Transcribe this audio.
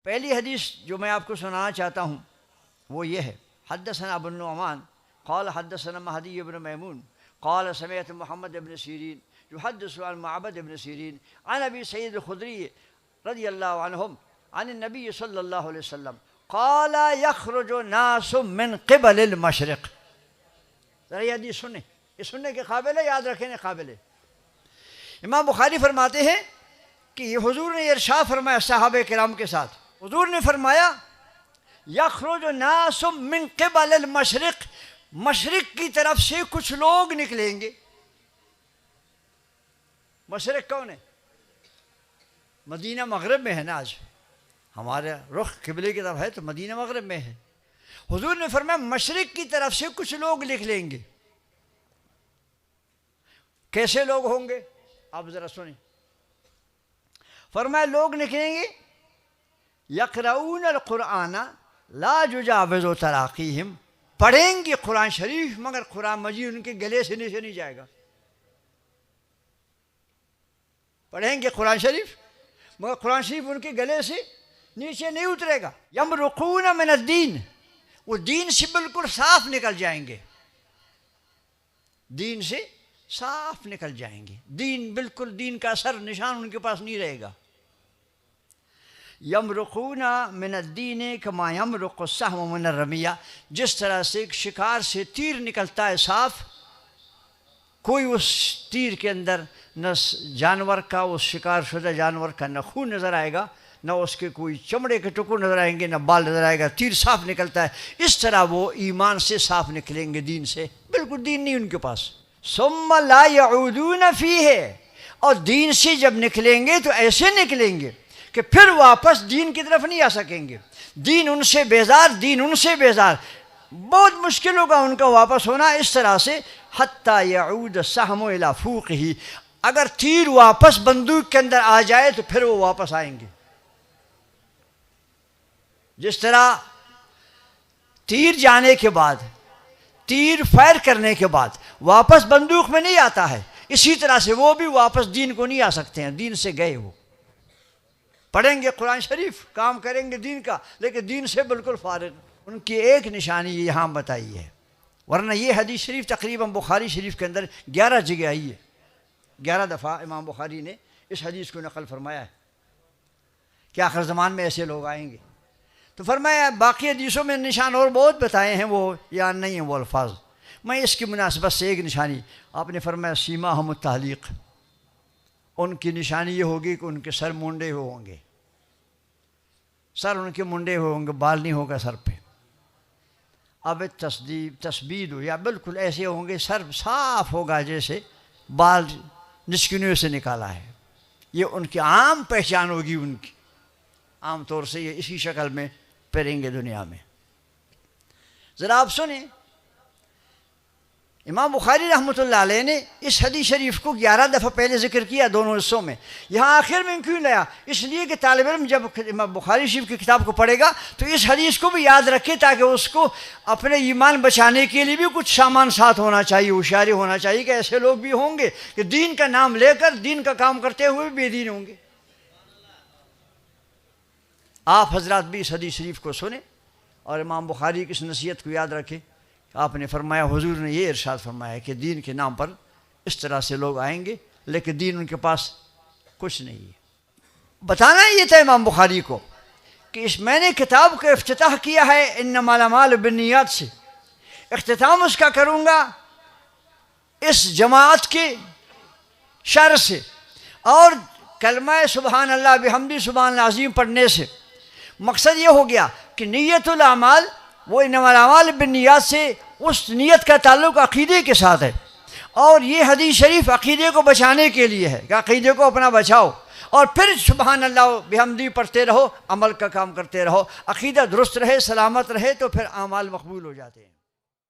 پہلی حدیث جو میں آپ کو سنانا چاہتا ہوں وہ یہ ہے، حدثنا ابو النعمان قال حدثنا مہدی بن میمون قال سمعت محمد بن سیرین يحدث عن معبد بن سیرین عن ابی سعید الخدری رضی اللہ عنہم عن النبی صلی اللہ علیہ وسلم قال یخرج ناس من قبل المشرق. ذرا یہ حدیث سنیں، یہ سننے کے قابل ہے، یاد رکھنے قابل ہے. امام بخاری فرماتے ہیں کہ یہ حضور نے ارشاد فرمایا صحابہ کرام کے ساتھ. حضور نے فرمایا یخرج ناس من قبل المشرق، مشرق کی طرف سے کچھ لوگ نکلیں گے. مشرق کون ہے؟ مدینہ مغرب میں ہے نا، آج ہمارے رخ قبلے کی طرف ہے تو مدینہ مغرب میں ہے. حضور نے فرمایا مشرق کی طرف سے کچھ لوگ نکلیں گے. کیسے لوگ ہوں گے آپ ذرا سنیں. فرمایا لوگ نکلیں گے یقرؤون القرآن لا یجاوز تراقیہم، پڑھیں گے قرآن شریف مگر قرآن مجید ان کے گلے سے نیچے نہیں جائے گا. پڑھیں گے قرآن شریف مگر قرآن شریف ان کے گلے سے نیچے نہیں اترے گا. یمرقون من الدین، وہ دین سے بالکل صاف نکل جائیں گے، دین سے صاف نکل جائیں گے. دین بالکل، دین کا اثر نشان ان کے پاس نہیں رہے گا. یمرقون من الدین کما یمرق السهم من الرمیہ، جس طرح سے ایک شکار سے تیر نکلتا ہے صاف، کوئی اس تیر کے اندر نہ جانور کا، اس شکار شدہ جانور کا نہ خون نظر آئے گا، نہ اس کے کوئی چمڑے کے ٹکڑے نظر آئیں گے، نہ بال نظر آئے گا. تیر صاف نکلتا ہے، اس طرح وہ ایمان سے صاف نکلیں گے، دین سے بالکل دین نہیں ان کے پاس. ثم لا يعودون فیہ، اور دین سے جب نکلیں گے تو ایسے نکلیں گے کہ پھر واپس دین کی طرف نہیں آ سکیں گے. دین ان سے بیزار، دین ان سے بیزار، بہت مشکل ہوگا ان کا واپس ہونا. اس طرح سے حتی یعود السہم الی فوقہ، اگر تیر واپس بندوق کے اندر آ جائے تو پھر وہ واپس آئیں گے. جس طرح تیر جانے کے بعد، تیر فائر کرنے کے بعد واپس بندوق میں نہیں آتا ہے، اسی طرح سے وہ بھی واپس دین کو نہیں آ سکتے ہیں، دین سے گئے. وہ پڑھیں گے قرآن شریف، کام کریں گے دین کا، لیکن دین سے بالکل فارغ. ان کی ایک نشانی یہاں بتائی ہے، ورنہ یہ حدیث شریف تقریباً بخاری شریف کے اندر 11 جگہ آئی ہے. 11 دفعہ امام بخاری نے اس حدیث کو نقل فرمایا ہے کہ آخر زمان میں ایسے لوگ آئیں گے. تو فرمایا باقی حدیثوں میں نشان اور بہت بتائے ہیں، وہ یاد نہیں ہیں وہ الفاظ. میں اس کی مناسبت سے ایک نشانی آپ نے فرمایا سیماہم التحلیق، ان کی نشانی یہ ہوگی کہ ان کے سر منڈے ہوئے ہوں گے. سر ان کے منڈے ہوئے ہوں گے، بال نہیں ہوگا سر پہ. اب تسبید ہو، یا بالکل ایسے ہوں گے، سر صاف ہوگا جیسے بال نچکنیوں سے نکالا ہے. یہ ان کی عام پہچان ہوگی. ان کی عام طور سے یہ اسی شکل میں پھریں گے دنیا میں. ذرا آپ سنیں، امام بخاری رحمۃ اللہ علیہ نے اس حدیث شریف کو 11 دفعہ پہلے ذکر کیا دونوں حصوں میں. یہاں آخر میں کیوں لایا؟ اس لیے کہ طالب علم جب امام بخاری شریف کی کتاب کو پڑھے گا تو اس حدیث کو بھی یاد رکھے، تاکہ اس کو اپنے ایمان بچانے کے لیے بھی کچھ سامان ساتھ ہونا چاہیے، ہوشیاری ہونا چاہیے کہ ایسے لوگ بھی ہوں گے کہ دین کا نام لے کر دین کا کام کرتے ہوئے بے دین ہوں گے. آپ حضرات بھی اس حدیث شریف کو سنیں اور امام بخاری کی اس نصیحت کو یاد رکھیں. آپ نے فرمایا، حضور نے یہ ارشاد فرمایا کہ دین کے نام پر اس طرح سے لوگ آئیں گے، لیکن دین ان کے پاس کچھ نہیں ہے. بتانا یہ تھا امام بخاری کو کہ میں نے کتاب کا افتتاح کیا ہے انما الاعمال بالنیات سے، اختتام اس کا کروں گا اس جماعت کے شر سے اور کلمہ سبحان اللہ بحمدہ سبحان اللہ عظیم پڑھنے سے. مقصد یہ ہو گیا کہ نیت الاعمال، وہ انما الاعمال بالنیات سے اس نیت کا تعلق عقیدے کے ساتھ ہے، اور یہ حدیث شریف عقیدے کو بچانے کے لیے ہے کہ عقیدے کو اپنا بچاؤ اور پھر سبحان اللہ بحمدی پڑھتے رہو، عمل کا کام کرتے رہو. عقیدہ درست رہے، سلامت رہے تو پھر اعمال مقبول ہو جاتے ہیں.